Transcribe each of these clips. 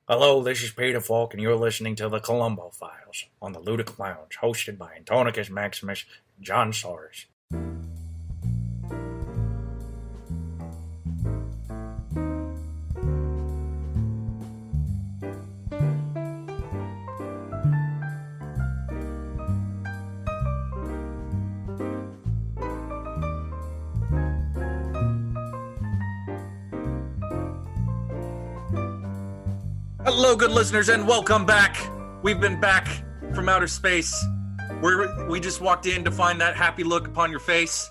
Hello, this is Peter Falk, and you're listening to the Columbo Files on the Ludic Lounge, hosted by Antonicus Maximus and John Soares. Hello, good listeners, and welcome back. We've been back from outer space. We just walked in to find that happy look upon your face.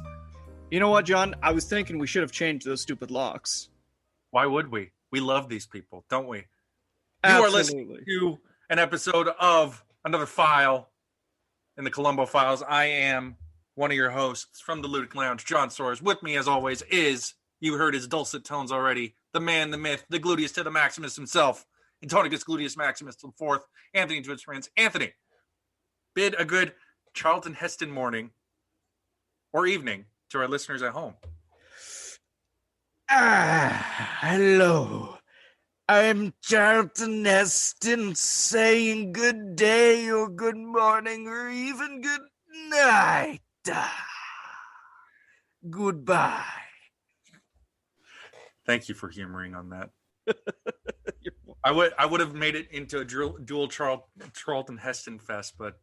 You know what, John? I was thinking we should have changed those stupid locks. Why would we? We love these people, don't we? Absolutely. You are listening to an episode of another file in the Columbo Files. I am one of your hosts from the Ludic Lounge, John Soares. With me, as always, is, you heard his dulcet tones already, the man, the myth, the gluteus to the Maximus himself, Antonicus Gluteus Maximus IV, Anthony to his friends. Anthony, bid a good Charlton Heston morning or evening to our listeners at home. Hello. I'm Charlton Heston saying good day or good morning or even good night. Goodbye. Thank you for humoring on that. I would have made it into a dual Charlton Heston fest, but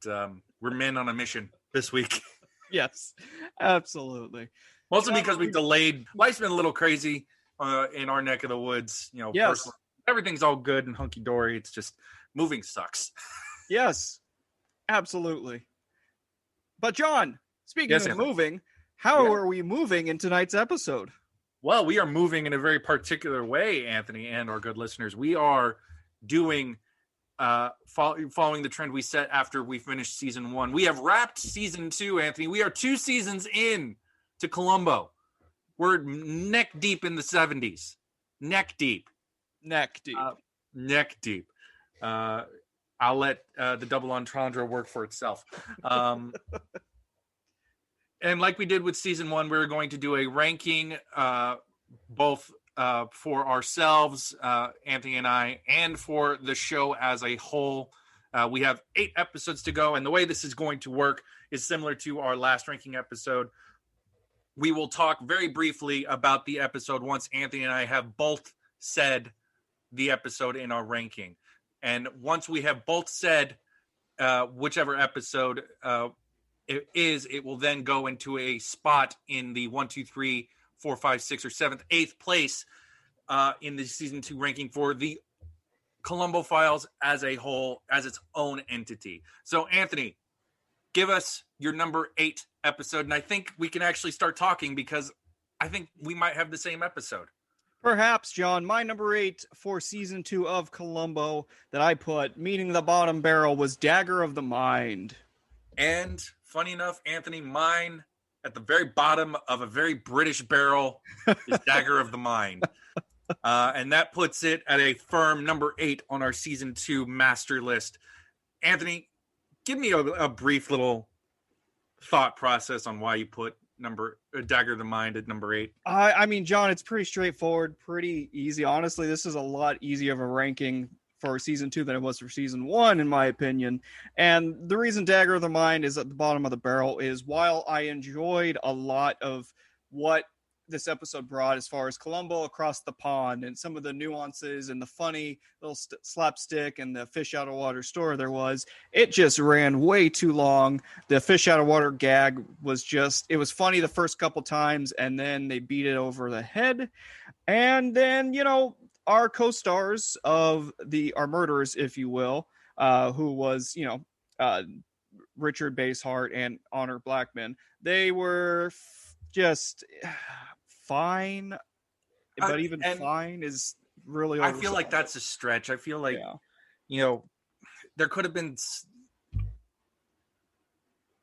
we're men on a mission this week. Yes, absolutely. Mostly because we delayed. Life's been a little crazy in our neck of the woods. You know, yes. Everything's all good and hunky dory. It's just moving sucks. Yes, absolutely. But John, speaking of Anthony. moving, how are we moving in tonight's episode? Well, we are moving in a very particular way, Anthony, and our good listeners. We are doing, following the trend we set after we finished season 1. We have wrapped season 2, Anthony. We are 2 seasons in to Columbo. We're neck deep in the 70s. Neck deep. Neck deep. Neck deep. I'll let the double entendre work for itself. And like we did with season 1, we're going to do a ranking both for ourselves, Anthony and I, and for the show as a whole. We have 8 episodes to go, and the way this is going to work is similar to our last ranking episode. We will talk very briefly about the episode once Anthony and I have both said the episode in our ranking. And once we have both said whichever episode it will then go into a spot in the 1, 2, 3, 4, 5, 6, or 7th, 8th place in the season 2 ranking for the Columbo Files as a whole, as its own entity. So, Anthony, give us your number 8 episode, and I think we can actually start talking because I think we might have the same episode. Perhaps, John. My number 8 for season 2 of Columbo that I put, meeting the bottom barrel, was Dagger of the Mind. And funny enough, Anthony, mine at the very bottom of a very British barrel is Dagger of the Mind. And that puts it at a firm number 8 on our season 2 master list. Anthony, give me a brief little thought process on why you put Dagger of the Mind at number 8. I mean, John, it's pretty straightforward, pretty easy. Honestly, this is a lot easier of a ranking for season 2 than it was for season 1, in my opinion. And the reason Dagger of the Mind is at the bottom of the barrel is while I enjoyed a lot of what this episode brought as far as Columbo across the pond and some of the nuances and the funny little slapstick and the fish out of water story there was, it just ran way too long. The fish out of water gag was it was funny the first couple times, and then they beat it over the head. And then, our co-stars of our murderers, if you will, who was, Richard Basehart and Honor Blackman, they were just fine, but even fine is really I feel like that's a stretch. I feel like, there could have been...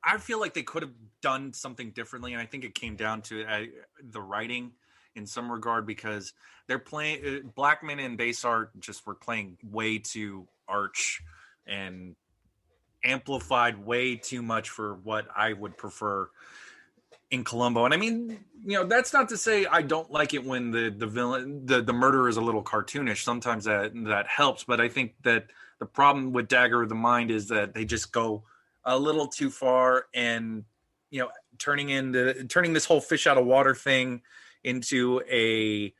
I feel like they could have done something differently, and I think it came down to the writing in some regard, because they're playing Blackman and Basehart just were playing way too arch and amplified way too much for what I would prefer. in Columbo. And I mean, that's not to say I don't like it when the villain, the murderer is a little cartoonish. Sometimes that helps, but I think that the problem with Dagger of the Mind is that they just go a little too far, and turning this whole fish out of water thing into a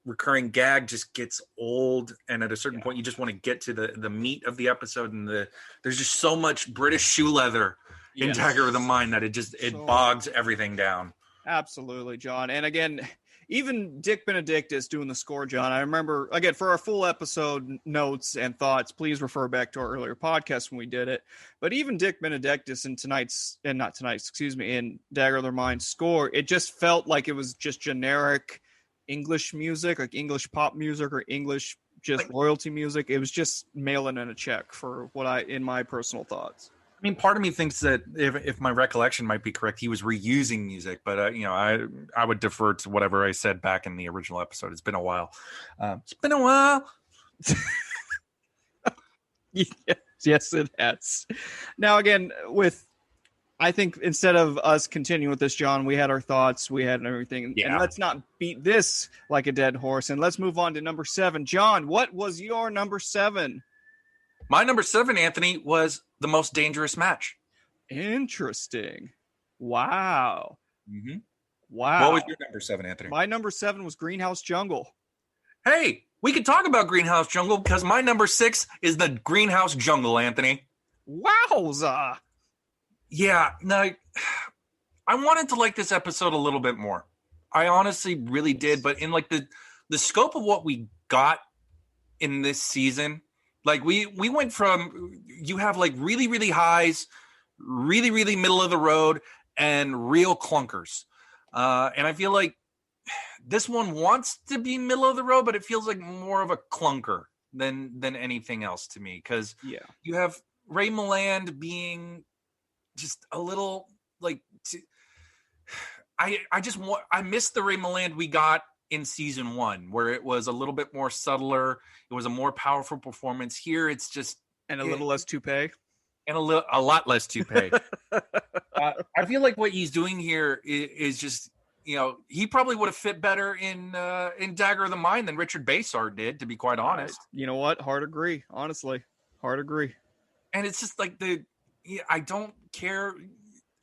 recurring gag just gets old. And at a certain point, you just want to get to the meat of the episode, and there's just so much British shoe leather in Dagger of the Mind that it bogs everything down. Absolutely, John. And again, even Dick Benedictus doing the score, John. I remember, again, for our full episode notes and thoughts, please refer back to our earlier podcast when we did it. But even Dick Benedictus in in Dagger of the Mind score, it just felt like it was just generic English music, like English pop music or English just royalty music. It was just mailing in a check for in my personal thoughts. I mean, part of me thinks that if my recollection might be correct, he was reusing music, but I would defer to whatever I said back in the original episode. It's been a while. Yes, it has. Now, again, I think instead of us continuing with this, John, we had our thoughts, we had everything, and let's not beat this like a dead horse, and let's move on to number 7. John, what was your number 7? My number 7, Anthony, was The Most Dangerous Match. Interesting. Wow. Mm-hmm. Wow. What was your number 7, Anthony? My number 7 was Greenhouse Jungle. Hey, we could talk about Greenhouse Jungle because my number 6 is the Greenhouse Jungle, Anthony. Wowza. Yeah, no, I wanted to like this episode a little bit more. I honestly really did, but in like the scope of what we got in this season, like we went from, you have like really, really highs, really, really middle of the road, and real clunkers. And I feel like this one wants to be middle of the road, but it feels like more of a clunker than anything else to me. Because you have Ray Milland being just a little like, I miss the Ray Milland we got in season 1, where it was a little bit more subtler. It was a more powerful performance. Here it's just a little less toupee, and a lot less toupee. I feel like what he's doing here is just, he probably would have fit better in Dagger of the Mind than Richard Basart did, to be quite honest. You know what? Hard agree. Honestly, hard agree. And it's just like I don't care.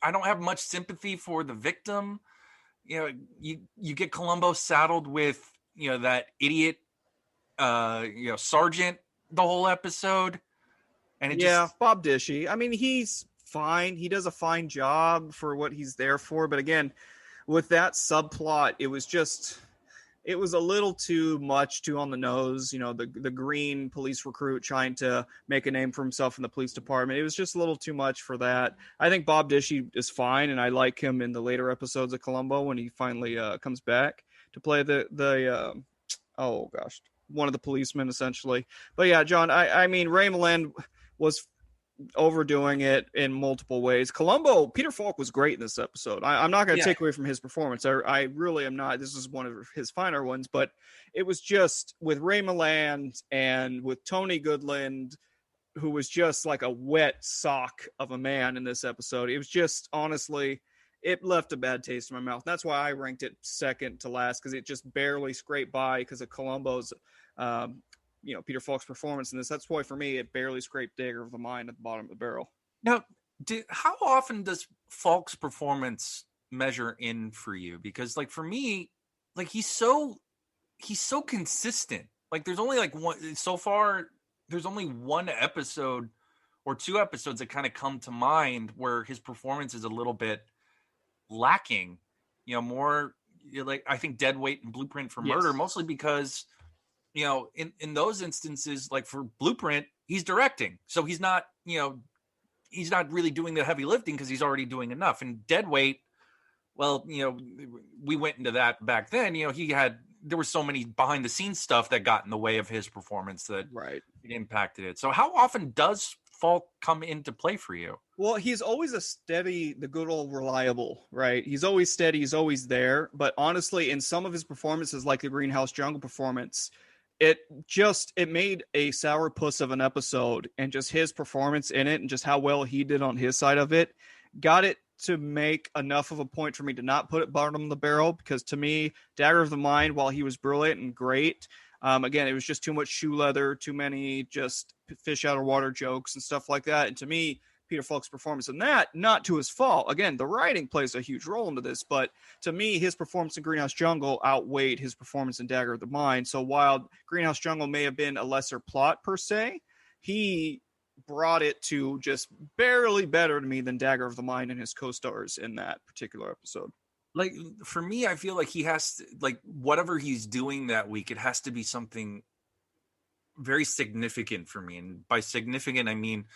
I don't have much sympathy for the victim. You get Columbo saddled with, that idiot, sergeant the whole episode. And Bob Dishy. I mean, he's fine. He does a fine job for what he's there for. But again, with that subplot, it was a little too much, too on the nose. The green police recruit trying to make a name for himself in the police department. It was just a little too much for that. I think Bob Dishy is fine, and I like him in the later episodes of Columbo when he finally comes back to play one of the policemen, essentially. But yeah, John, I mean, Ray Milland was overdoing it in multiple ways. Columbo, Peter Falk was great in this episode. I'm not going to take away from his performance. I really am not. This is one of his finer ones, but it was just with Ray Milland and with Tony Goodland, who was just like a wet sock of a man in this episode. It was just, honestly, it left a bad taste in my mouth. That's why I ranked it second to last, because it just barely scraped by because of Columbo's Peter Falk's performance in this. That's why for me it barely scraped Dagger of the Mind at the bottom of the barrel. Now, how often does Falk's performance measure in for you? Because like for me, like he's so consistent. Like there's only like one so far. There's only one episode or two episodes that kind of come to mind where his performance is a little bit lacking. More like I think Deadweight and Blueprint for Murder, mostly because. In those instances, like for Blueprint, he's directing. So he's not really doing the heavy lifting because he's already doing enough. And Deadweight, well, we went into that back then. There were so many behind the scenes stuff that got in the way of his performance that it impacted it. So how often does Falk come into play for you? Well, he's always the good old reliable, right? He's always steady. He's always there. But honestly, in some of his performances, like the Greenhouse Jungle performance, it made a sourpuss of an episode, and just his performance in it and just how well he did on his side of it got it to make enough of a point for me to not put it bottom of the barrel, because to me, Dagger of the Mind, while he was brilliant and great, again, it was just too much shoe leather, too many just fish out of water jokes and stuff like that. And to me, Peter Falk's performance in that, not to his fault. Again, the writing plays a huge role into this, but to me, his performance in Greenhouse Jungle outweighed his performance in Dagger of the Mind. So while Greenhouse Jungle may have been a lesser plot per se, he brought it to just barely better to me than Dagger of the Mind and his co-stars in that particular episode. Like, for me, I feel like he has to, like, whatever he's doing that week, it has to be something very significant for me. And by significant, I mean,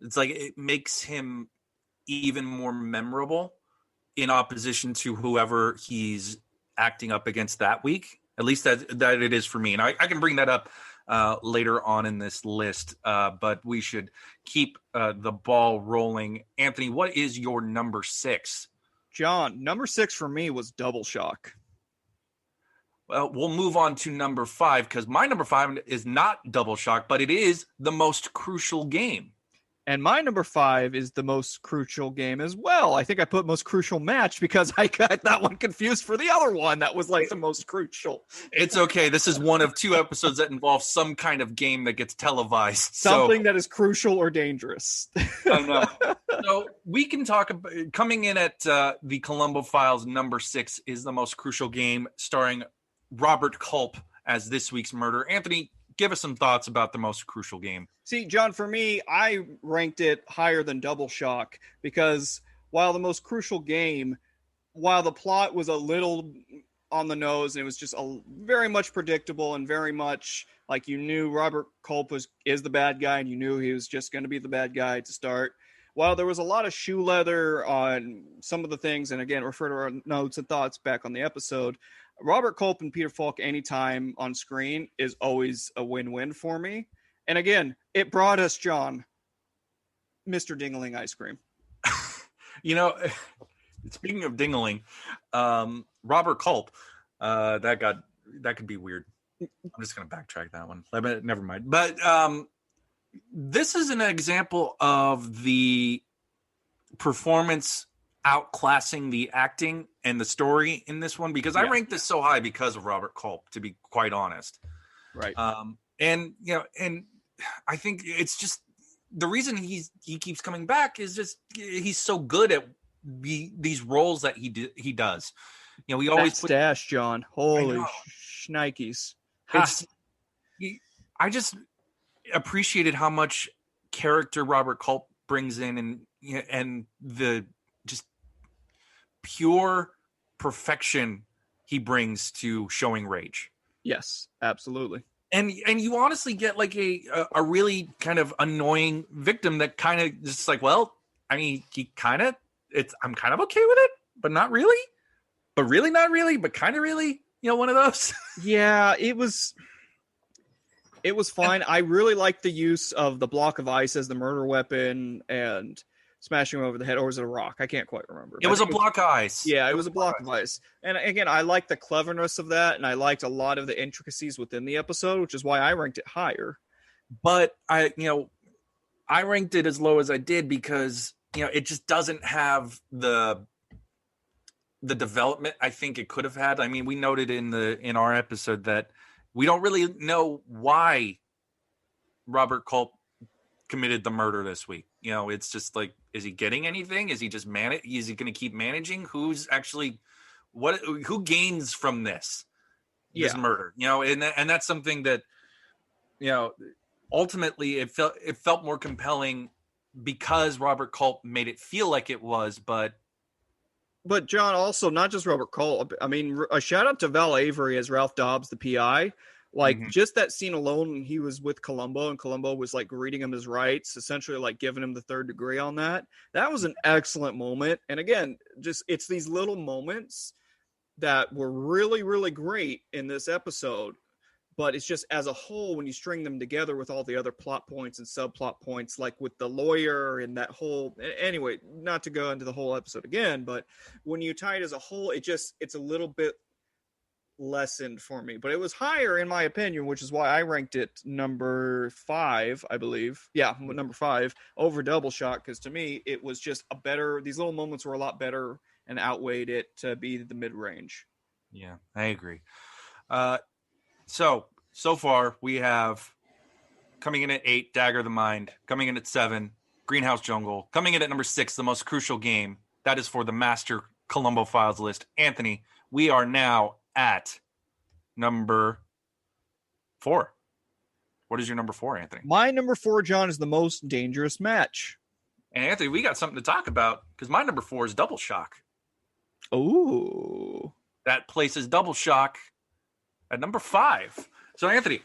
it's like it makes him even more memorable in opposition to whoever he's acting up against that week. At least that it is for me. And I can bring that up later on in this list, but we should keep the ball rolling. Anthony, what is your number 6? John, number 6 for me was Double Shock. Well, we'll move on to number 5, because my number 5 is not Double Shock, but it is the most crucial game. And my number 5 is the most crucial game as well. I think I put most crucial match because I got that one confused for the other one that was like the most crucial. It's okay. This is one of 2 episodes that involve some kind of game that gets televised. Something that is crucial or dangerous. I know. So we can talk about coming in at the Columbo Files. Number 6 is the most crucial game, starring Robert Culp as this week's murder. Anthony, give us some thoughts about the most crucial game. See, John, for me, I ranked it higher than Double Shock because while the most crucial game, while the plot was a little on the nose and it was just very much predictable and very much like you knew Robert Culp is the bad guy and you knew he was just going to be the bad guy to start. While there was a lot of shoe leather on some of the things, and again, refer to our notes and thoughts back on the episode, Robert Culp and Peter Falk anytime on screen is always a win-win for me. And again, it brought us, John, Mr. Dingling ice cream. You know, speaking of Dingling, Robert Culp, that could be weird. I'm just going to backtrack that one. Never mind. But this is an example of the performance outclassing the acting and the story in this one, because I ranked this so high because of Robert Culp, to be quite honest. Right. And you know, and I think it's just the reason he keeps coming back is just he's so good at these roles that he does. You know, we always stash, John. Holy shnikes. I just appreciated how much character Robert Culp brings in, and the just pure perfection he brings to showing rage. Yes, absolutely. And you honestly get like a really kind of annoying victim that kind of just like, well, I mean, I'm kind of okay with it, but not really, but really not really, but kind of really, you know, one of those. Yeah, it was fine. I really liked the use of the block of ice as the murder weapon and smashing him over the head, or was it a rock? I can't quite remember. It was a block of ice. Yeah, it was a block of ice. And again, I liked the cleverness of that, and I liked a lot of the intricacies within the episode, which is why I ranked it higher. But I ranked it as low as I did because, you know, it just doesn't have the development I think it could have had. I mean, we noted in our episode that we don't really know why Robert Culp committed the murder this week. You know, it's just like, is he getting anything? Is he just is he going to keep managing? Who's actually who gains from this murder? You know, and that's something that, you know, ultimately it felt more compelling because Robert Culp made it feel like it was, but John, also not just Robert Culp. I mean, a shout out to Val Avery as Ralph Dobbs, the PI. Like, just that scene alone when he was with Columbo and Columbo was like reading him his rights, essentially like giving him the third degree on that. That was an excellent moment. And again, just it's these little moments that were really, really great in this episode. But it's just as a whole, when you string them together with all the other plot points and subplot points, like with the lawyer and that whole, anyway, not to go into the whole episode again, but when you tie it as a whole, it's a little bit lessened for me, but it was higher in my opinion, which is why I ranked it number 5, I believe. Yeah, number 5 over Double Shock, because to me it was just a better. These little moments were a lot better and outweighed it to be the mid range. Yeah, I agree. So far we have coming in at 8, Dagger of the Mind. Coming in at 7, Greenhouse Jungle. Coming in at number 6, the most crucial game. That is for the Master Columbo Files list. Anthony, we are now at number 4. What is your number 4, Anthony? My number 4, John, is the most dangerous match. And Anthony, we got something to talk about because my number 4 is Double Shock. Ooh. That places Double Shock at number 5. So, Anthony,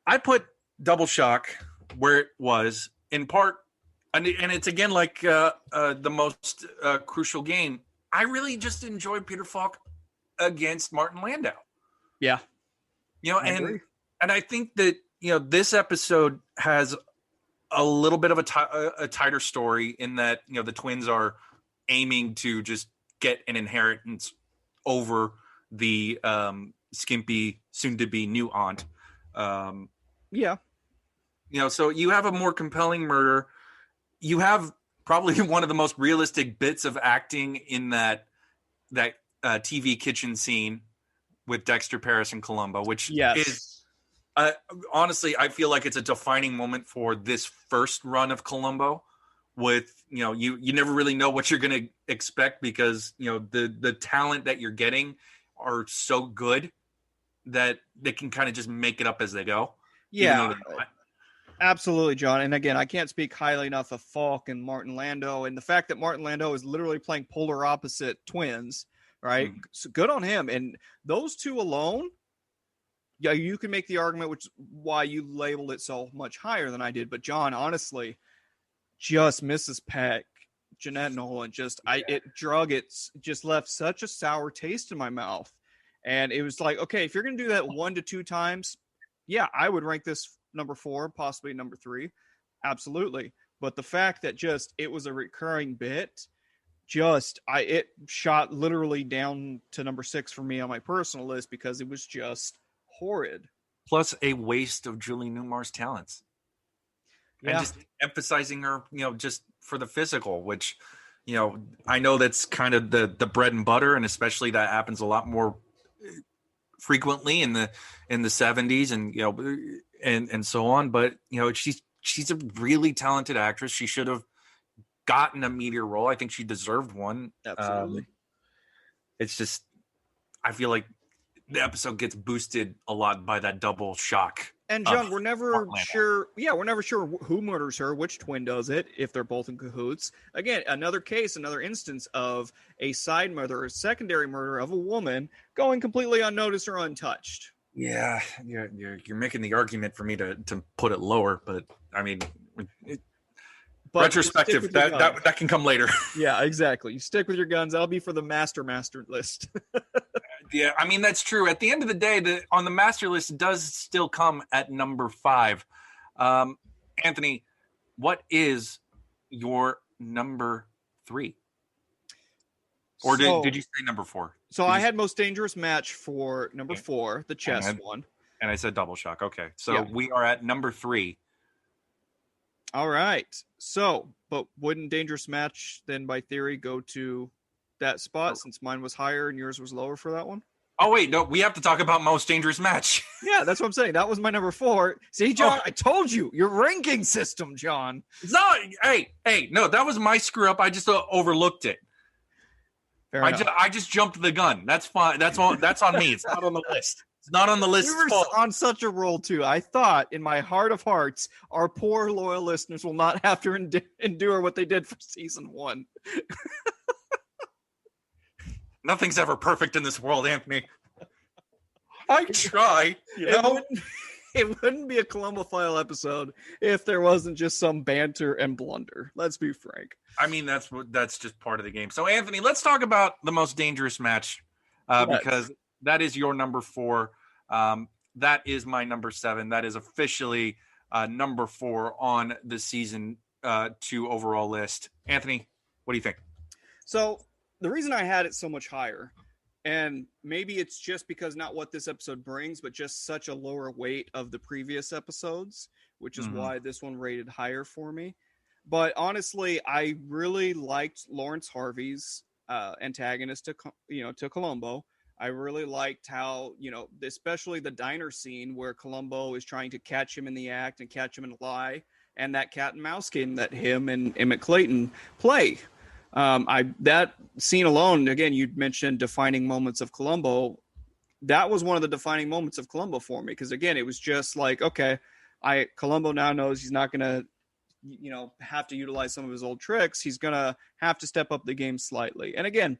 I put Double Shock where it was in part, and it's again like the most crucial game. I really just enjoyed Peter Falk against Martin Landau. Yeah. And I think that, this episode has a little bit of a tighter story in that, the twins are aiming to just get an inheritance over the skimpy, soon-to-be new aunt. Yeah. So you have a more compelling murder. You have probably one of the most realistic bits of acting in that TV kitchen scene with Dexter, Paris, and Columbo, which is honestly, I feel like it's a defining moment for this first run of Columbo. With you never really know what you're going to expect because the talent that you're getting are so good that they can kind of just make it up as they go. Yeah, absolutely, John. And again, I can't speak highly enough of Falk and Martin Landau, and the fact that Martin Landau is literally playing polar opposite twins, right? Mm-hmm. So good on him. And those two alone, yeah, you can make the argument, which is why you labeled it so much higher than I did. But John, honestly, just Mrs. Peck, Jeanette Nolan, it just left such a sour taste in my mouth. And it was like, okay, if you're going to do that 1 to 2 times, yeah, I would rank this number 4, possibly number 3. Absolutely. But the fact that it was a recurring bit, it shot literally down to number 6 for me on my personal list because it was just horrid. Plus a waste of Julie Newmar's talents. Yeah. And just emphasizing her, just for the physical, which, I know that's kind of the bread and butter, and especially that happens a lot more frequently in the 70s and so on. But, she's a really talented actress. She should have gotten a meteor role. I think she deserved one. Absolutely. It's just, I feel like the episode gets boosted a lot by that Double Shock. And John, we're never sure. Yeah, we're never sure who murders her, which twin does it, if they're both in cahoots. Again, another instance of a side murder, a secondary murder of a woman going completely unnoticed or untouched. Yeah, you're making the argument for me to put it lower, but I mean, retrospective that can come later. Yeah, exactly. You stick with your guns. That'll be for the master list. Yeah, I mean, that's true. At the end of the day, on the master list, it does still come at number 5. Anthony, what is your number 3? Or did you say number 4? So I had most dangerous match for number 4, the chess one. And I said Double Shock. Okay, so we are at number 3. All right. So, but wouldn't dangerous match then by theory go to that spot since mine was higher and yours was lower for that one? Oh wait, no, we have to talk about most dangerous match. Yeah, that's what I'm saying. That was my number 4. See, John, I told you your ranking system, John. No, hey, no, that was my screw up. I just overlooked it. I just jumped the gun. That's fine. That's on me. It's not on the list. It's not on the list. We were on such a roll too. I thought in my heart of hearts, our poor loyal listeners will not have to endure what they did for season 1. Nothing's ever perfect in this world, Anthony. I try. It wouldn't be a Columbo File episode if there wasn't just some banter and blunder. Let's be frank. I mean, that's just part of the game. So, Anthony, let's talk about the most dangerous match because that is your number 4. That is my number 7. That is officially number 4 on the season 2 overall list. Anthony, what do you think? So the reason I had it so much higher And maybe it's just because not what this episode brings, but just such a lower weight of the previous episodes, which is why this one rated higher for me. But honestly, I really liked Lawrence Harvey's antagonist to Columbo. I really liked how, especially the diner scene where Columbo is trying to catch him in the act and catch him in a lie, and that cat and mouse game that him and Emmett Clayton play. That scene alone, again, you mentioned defining moments of Columbo. That was one of the defining moments of Columbo for me, because again, it was just like, okay, Columbo now knows he's not gonna, have to utilize some of his old tricks. He's gonna have to step up the game slightly. And again,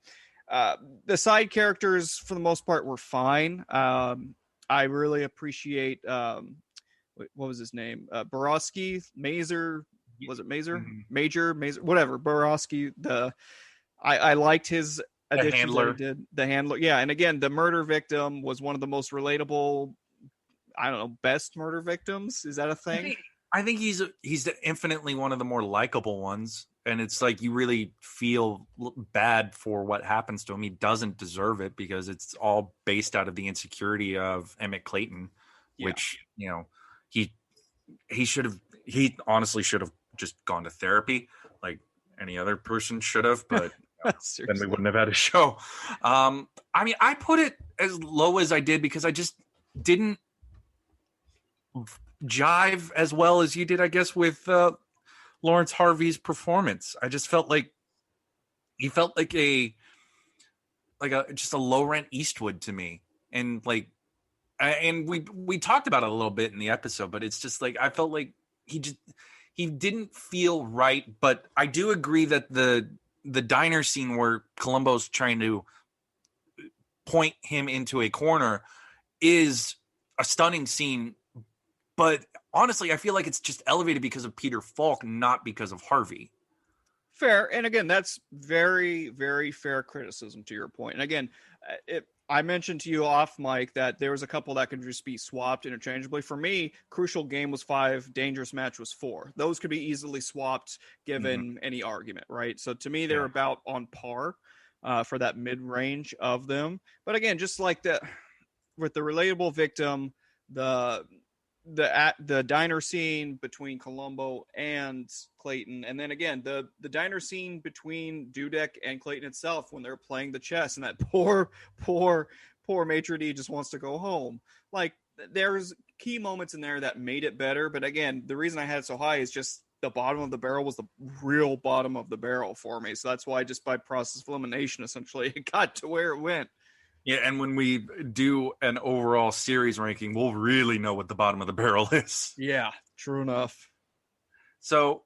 the side characters for the most part were fine. I really appreciate what was his name? Borowski, Mazer. Was it Mazer? Major, whatever. Borowski. I liked his additions that he did. The handler. Yeah. And again, the murder victim was one of the most relatable, I don't know, best murder victims. Is that a thing? I think he's infinitely one of the more likable ones. And it's like you really feel bad for what happens to him. He doesn't deserve it because it's all based out of the insecurity of Emmett Clayton, which, he honestly should have just gone to therapy like any other person should have, but then we wouldn't have had a show. I put it as low as I did because I just didn't jive as well as you did, I guess, with Lawrence Harvey's performance. I just felt like he felt like just a low rent Eastwood to me. And and we talked about it a little bit in the episode, but it's just like I felt like he didn't feel right. But I do agree that the diner scene where Columbo's trying to point him into a corner is a stunning scene. But honestly, I feel like it's just elevated because of Peter Falk, not because of Harvey. Fair. And again, that's very, very fair criticism to your point. And again, I mentioned to you off mic that there was a couple that could just be swapped interchangeably. For me, Crucial Game was 5, Dangerous Match was 4. Those could be easily swapped given any argument, right? So to me, they're about on par for that mid-range of them. But again, just like with the relatable victim, the diner scene between Columbo and Clayton, and then again the diner scene between Dudek and Clayton itself when they're playing the chess, and that poor maitre d' just wants to go home. Like, there's key moments in there that made it better, but again, the reason I had it so high is just the bottom of the barrel was the real bottom of the barrel for me. So that's why, just by process of elimination, essentially, it got to where it went. Yeah, and when we do an overall series ranking, we'll really know what the bottom of the barrel is. Yeah, true enough. So,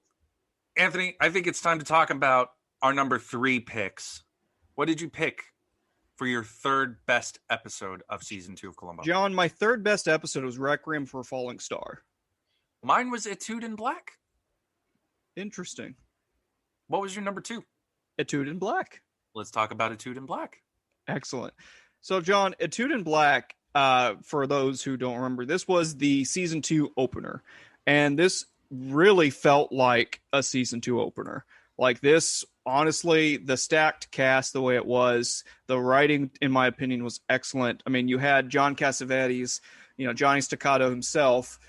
Anthony, I think it's time to talk about our number 3 picks. What did you pick for your third best episode of season 2 of Columbo? John, my third best episode was Requiem for a Falling Star. Mine was Etude in Black. Interesting. What was your number 2? Etude in Black. Let's talk about Etude in Black. Excellent. So, John, Etude in Black, for those who don't remember, this was the season 2 opener. And this really felt like a season 2 opener. Like this, honestly, the stacked cast, the way it was, the writing, in my opinion, was excellent. I mean, you had John Cassavetes, Johnny Staccato himself,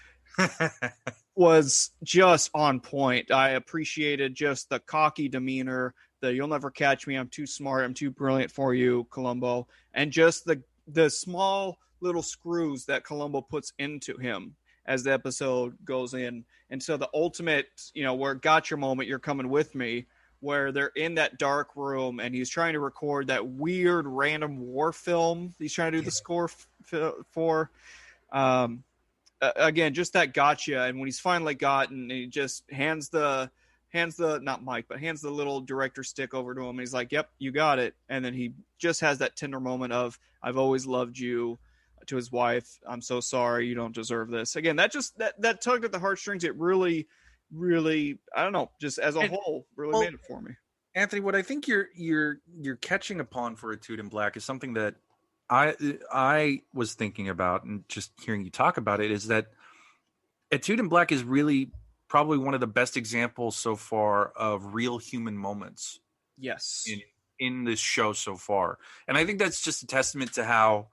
was just on point. I appreciated just the cocky demeanor, the "you'll never catch me, I'm too smart, I'm too brilliant for you, Columbo," and just the small little screws that Columbo puts into him as the episode goes in. And so the ultimate, where gotcha moment, "you're coming with me," where they're in that dark room and he's trying to record that weird random war film he's trying to do the score for. Again, just that gotcha. And when he's finally gotten, he just hands the not mic, but hands the little director stick over to him. And he's like, "Yep, you got it." And then he just has that tender moment of, "I've always loved you," to his wife. "I'm so sorry, you don't deserve this." Again, that tugged at the heartstrings. It really, really, I don't know, just as a whole, really made it for me. Anthony, what I think you're catching upon for Etude in Black is something that I was thinking about, and just hearing you talk about it, is that Etude in Black is really probably one of the best examples so far of real human moments. Yes. in this show so far. And I think that's just a testament to how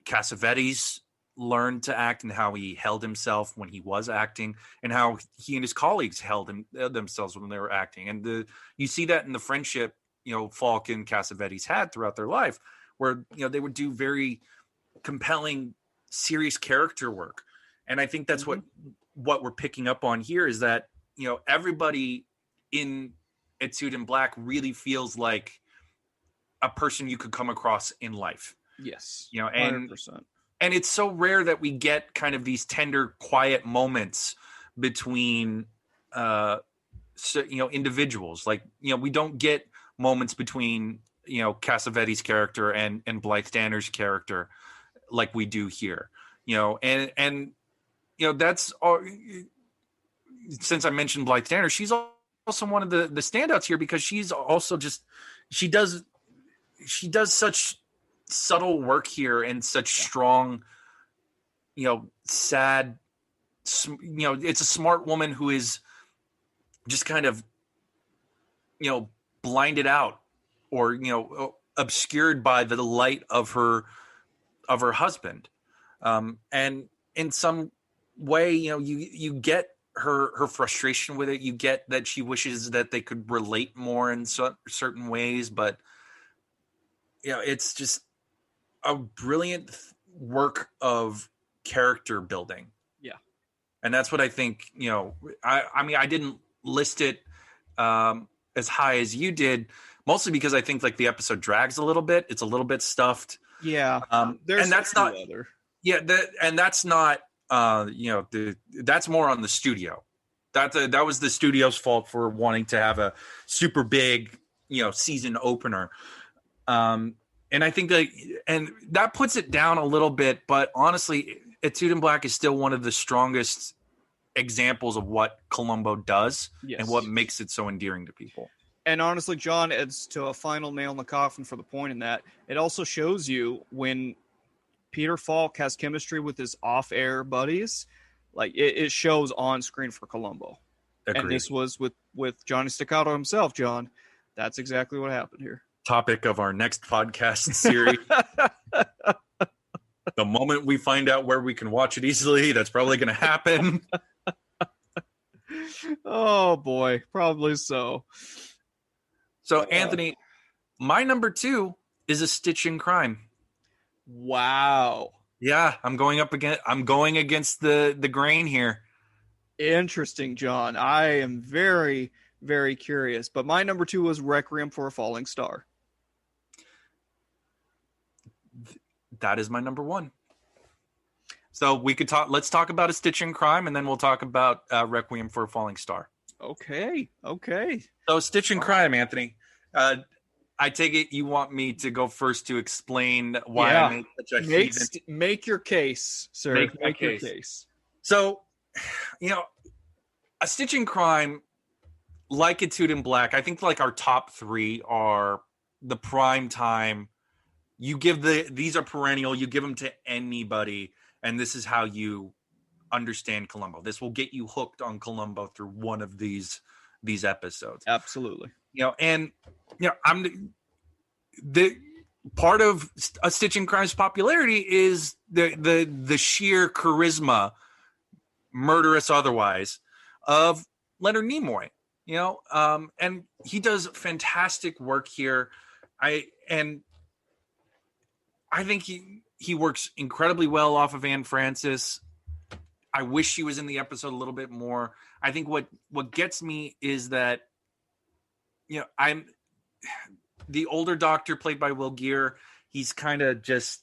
Cassavetes learned to act and how he held himself when he was acting, and how he and his colleagues held themselves when they were acting. And you see that in the friendship, Falk and Cassavetes had throughout their life, where, they would do very compelling, serious character work. And I think that's what we're picking up on here, is that, everybody in Etude in Black really feels like a person you could come across in life. Yes. 100%. And it's so rare that we get kind of these tender, quiet moments between, individuals. Like, we don't get moments between, Cassavetes' character and Blythe Danner's character like we do here. And that's all. Since I mentioned Blythe Danner, she's also one of the standouts here, because she's also she does such subtle work here, and such strong, sad, it's a smart woman who is just kind of, blinded out, or, obscured by the light of her husband. And in some way, you get her frustration with it. You get that she wishes that they could relate more in certain ways, but it's just a brilliant work of character building. Yeah. And that's what I think, I mean, I didn't list it as high as you did, mostly because I think like the episode drags a little bit. It's a little bit stuffed. Yeah. There's and that's not other. Yeah, that's not that's more on the studio. That was the studio's fault for wanting to have a super big, season opener. And I think that puts it down a little bit, but honestly, Etude in Black is still one of the strongest examples of what Columbo does. Yes. And what makes it so endearing to people. And honestly, John, adds to a final nail in the coffin for the point in that it also shows you when Peter Falk has chemistry with his off-air buddies, like it shows on screen for Columbo. Agreed. And this was with Johnny Staccato himself, John. That's exactly what happened here. Topic of our next podcast series. The moment we find out where we can watch it easily, that's probably going to happen. Oh boy, probably so. So Anthony, my number 2 is A Stitch in Crime. Wow. Yeah, I'm going against the grain here. Interesting, John. I am very, very curious. But my number 2 was Requiem for a Falling Star. That is my number 1. So let's talk about A Stitch in Crime, and then we'll talk about Requiem for a Falling Star. Okay. So Stitch in Crime, Anthony. I take it you want me to go first to explain why I made such a heathen. Make your case, sir. Make your case. So, A Stitch in Crime, like Etude in Black, I think like our top 3 are the prime time. You give these are perennial. You give them to anybody, and this is how you understand Columbo. This will get you hooked on Columbo through one of these episodes. Absolutely. I'm the part of A Stitch in Crime's popularity is the sheer charisma, murderous otherwise, of Leonard Nimoy. And he does fantastic work here. I think he works incredibly well off of Anne Francis. I wish she was in the episode a little bit more. I think what gets me is that, I'm the older doctor played by Will Geer. He's kind of just,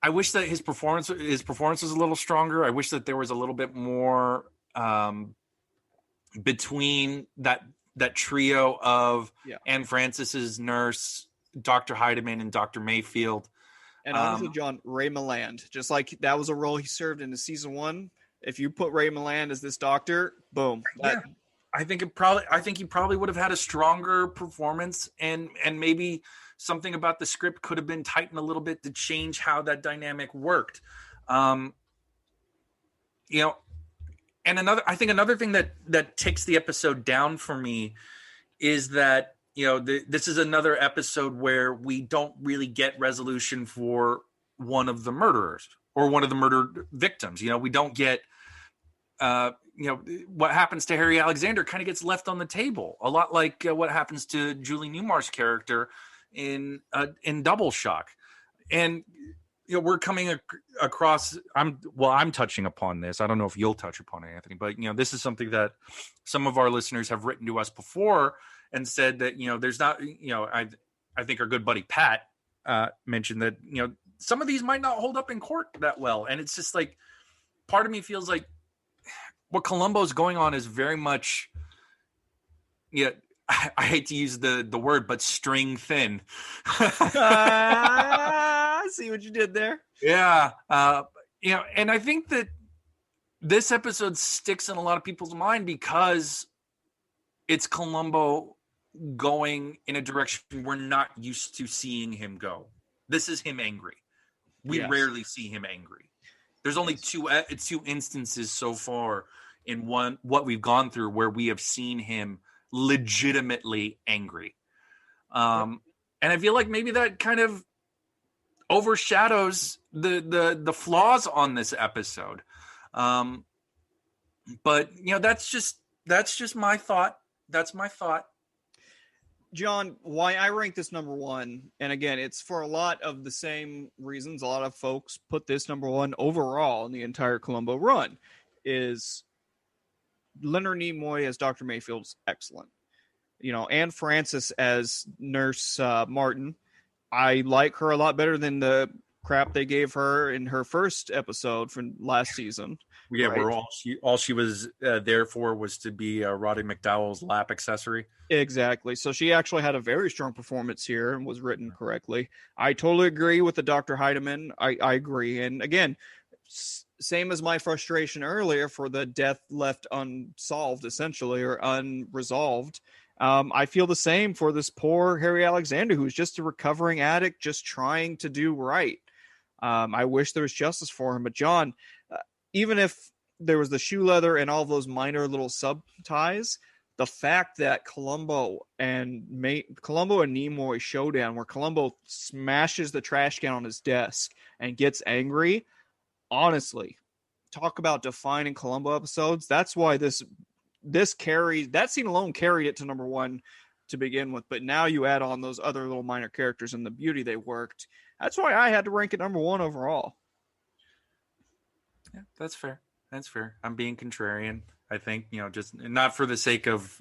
I wish that his performance was a little stronger. I wish that there was a little bit more between that trio of Anne Francis's nurse, Dr. Heidemann, and Dr. Mayfield. And honestly, John, Ray Milland, just like that was a role he served in season 1. If you put Ray Milland as this doctor, boom. I think he probably would have had a stronger performance, and maybe something about the script could have been tightened a little bit to change how that dynamic worked. And another thing that takes the episode down for me is that, this is another episode where we don't really get resolution for one of the murderers or one of the murdered victims. We don't get, what happens to Harry Alexander kind of gets left on the table, a lot like what happens to Julie Newmar's character in Double Shock. And we're coming across. I'm touching upon this. I don't know if you'll touch upon it, Anthony, but this is something that some of our listeners have written to us before and said that there's not. I think our good buddy Pat mentioned that some of these might not hold up in court that well, and it's just like part of me feels like what Columbo's going on is very much. I hate to use the word, but string thin. I see what you did there. Yeah. And I think that this episode sticks in a lot of people's mind because it's Columbo going in a direction we're not used to seeing him go. This is him angry. We rarely see him angry. There's only two instances so far in what we've gone through where we have seen him legitimately angry. And I feel like maybe that kind of overshadows the flaws on this episode. But that's just my thought. That's my thought. John, why I rank this number one, and again, it's for a lot of the same reasons a lot of folks put this number one overall in the entire Columbo run, is Leonard Nimoy as Dr. Mayfield's excellent. Anne Francis as Nurse Martin. I like her a lot better than the crap they gave her in her first episode from last season. Yeah, right? Where all she was there for was to be Roddy McDowell's lap accessory. Exactly. So she actually had a very strong performance here and was written correctly. I totally agree with the Dr. Heidemann. I agree. And again, same as my frustration earlier for the death left unsolved, essentially, or unresolved. I feel the same for this poor Harry Alexander, who's just a recovering addict, just trying to do right. I wish there was justice for him. But John, even if there was the shoe leather and all those minor little sub ties, the fact that Columbo and Nimoy showdown, where Columbo smashes the trash can on his desk and gets angry, honestly, talk about defining Columbo episodes. That's why that scene alone carried it to number one to begin with. But now you add on those other little minor characters and the beauty they worked. That's why I had to rank it number one overall. Yeah, that's fair. I'm being contrarian. I think, just not for the sake of,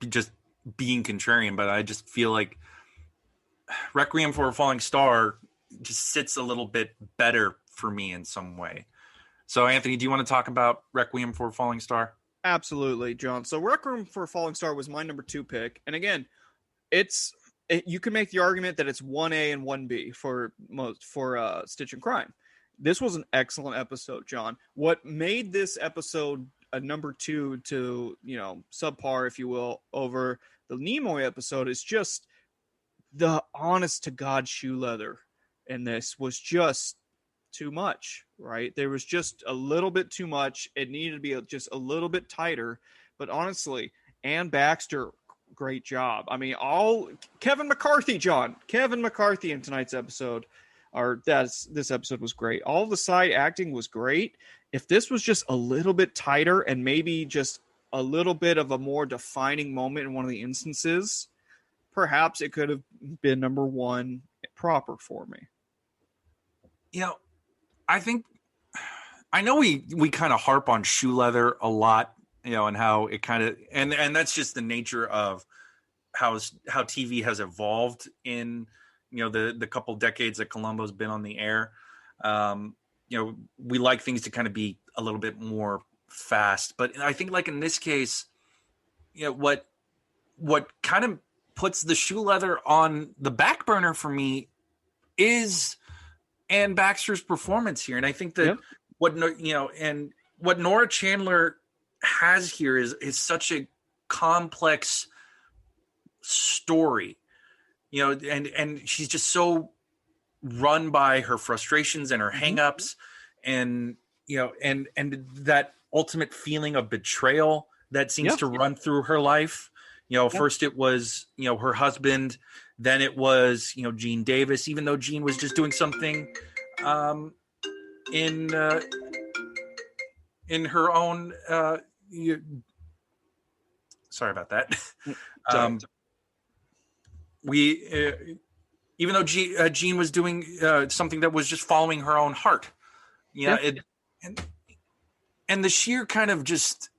just being contrarian, but I just feel like Requiem for a Falling Star just sits a little bit better for me in some way. So, Anthony, do you want to talk about Requiem for a Falling Star? Absolutely, John. So Requiem for a Falling Star was my number two pick. And again, you can make the argument that it's 1A and 1B for Stitch and Crime. This was an excellent episode, John. What made this episode a number two to, subpar, if you will, over the Nimoy episode is just the honest to God shoe leather. And this was just too much, right? There was just a little bit too much. It needed to be just a little bit tighter. But honestly, Ann Baxter, great job. I mean, Kevin McCarthy in tonight's episode, this episode was great. All the side acting was great. If this was just a little bit tighter and maybe just a little bit of a more defining moment in one of the instances, perhaps it could have been number one proper for me. I know we kind of harp on shoe leather a lot, and how it kind of, and that's just the nature of how TV has evolved in, the couple decades that Columbo's been on the air. We like things to kind of be a little bit more fast, but I think like in this case, what kind of puts the shoe leather on the back burner for me is Ann Baxter's performance here. And I think that what Nora Chandler has here is such a complex story, and she's just so run by her frustrations and her hangups, and that ultimate feeling of betrayal that seems to run through her life. First it was, her husband, then it was, Gene Davis, even though Gene was just doing something in her own sorry about that. Even though Gene was doing something that was just following her own heart, and the sheer kind of just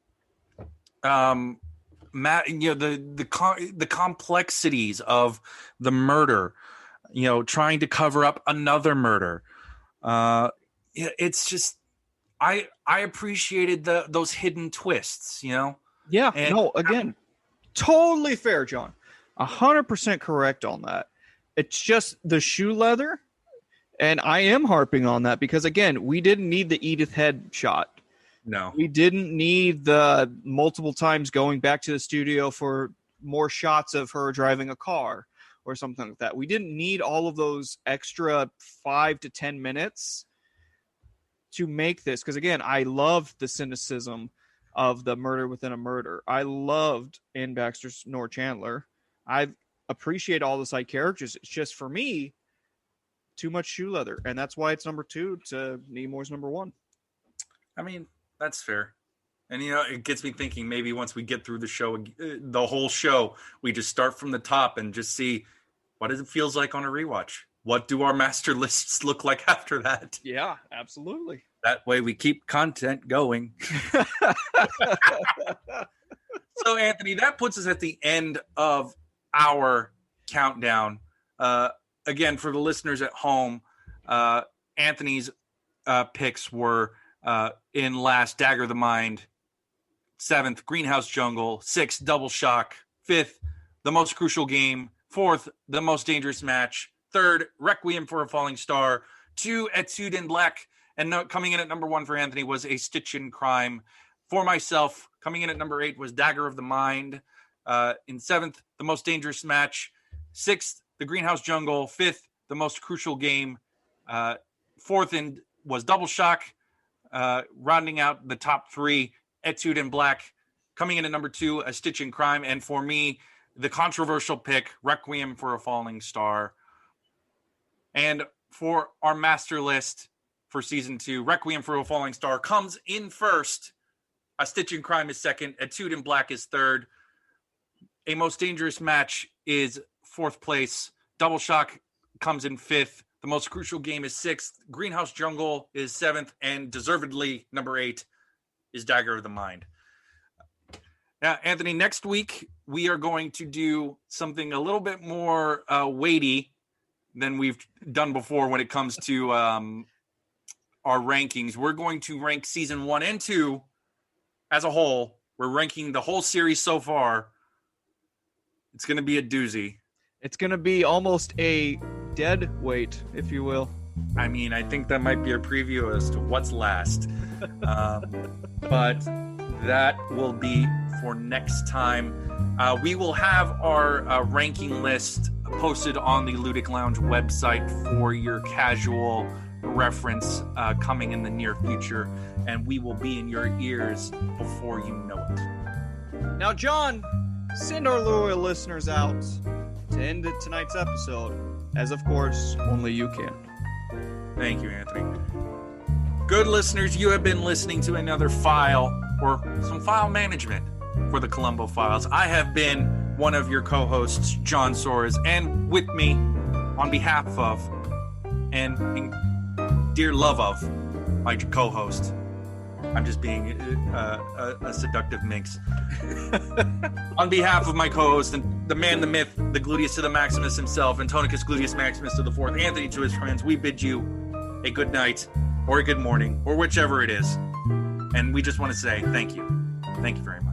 the complexities of the murder, trying to cover up another murder. It's just I appreciated those hidden twists, Yeah. Again, totally fair, John. 100% correct on that. It's just the shoe leather, and I am harping on that because, again, we didn't need the Edith Head shot. No. We didn't need the multiple times going back to the studio for more shots of her driving a car or something like that. We didn't need all of those extra 5 to 10 minutes to make this. Because, again, I loved the cynicism of the murder within a murder. I loved Ann Baxter's Nora Chandler. I appreciate all the side characters. It's just, for me, too much shoe leather. And that's why it's number 2 to Nemours number 1. I mean, that's fair. And, it gets me thinking maybe once we get through the show, the whole show, we just start from the top and just see what it feels like on a rewatch. What do our master lists look like after that? Yeah, absolutely. That way we keep content going. So, Anthony, that puts us at the end of our countdown. Again, for the listeners at home, Anthony's picks were in last, Dagger of the Mind; 7th, Greenhouse Jungle; 6th, Double Shock; 5th, The Most Crucial Game; 4th, The Most Dangerous Match; 3rd, Requiem for a Falling Star; 2, Etude in Black; and coming in at number 1 for Anthony was A Stitch in Crime. For myself, coming in at number 8 was Dagger of the Mind. In 7th, The Most Dangerous Match; 6th, The Greenhouse Jungle; 5th, The Most Crucial Game; 4th was Double Shock. Rounding out the top 3, Etude in Black. Coming in at number 2, A Stitch in Crime. And for me, the controversial pick, Requiem for a Falling Star. And for our master list for season 2, Requiem for a Falling Star comes in first. A Stitch in Crime is second. Etude in Black is third. A Most Dangerous Match is 4th place. Double Shock comes in 5th. The Most Crucial Game is 6th. Greenhouse Jungle is 7th. And deservedly, number 8 is Dagger of the Mind. Now, Anthony, next week, we are going to do something a little bit more weighty than we've done before when it comes to our rankings. We're going to rank season 1 and 2 as a whole. We're ranking the whole series so far. It's going to be a doozy. It's going to be almost a dead weight, if you will. I mean, I think that might be a preview as to what's last. But that will be for next time. We will have our ranking list posted on the Ludic Lounge website for your casual reference coming in the near future, and we will be in your ears before you know it. Now, John, send our loyal listeners out to end tonight's episode, as of course only you can. Thank you, Anthony. Good listeners, you have been listening to another file, or some file management for the Columbo Files. I have been one of your co-hosts, John Soares, and with me, on behalf of, and in dear love of, my co-host. I'm just being a seductive minx. On behalf of my co-host, and the man, the myth, the Gluteus to the Maximus himself, Antonicus Gluteus Maximus to the 4th, Anthony to his friends, we bid you a good night, or a good morning, or whichever it is. And we just want to say thank you. Thank you very much.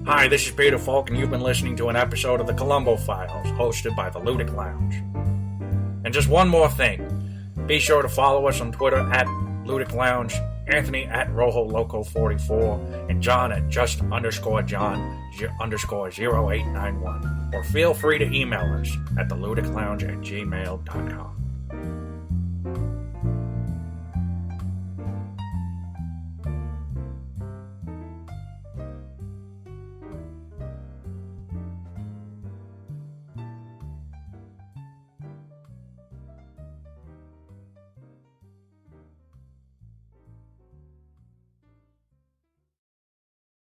Hi, this is Peter Falk, and you've been listening to an episode of the Columbo Files, hosted by the Ludic Lounge. And just one more thing. Be sure to follow us on Twitter at Ludic Lounge, Anthony at RojoLoco44, and John at just_John_0891. Or feel free to email us at theludiclounge@gmail.com.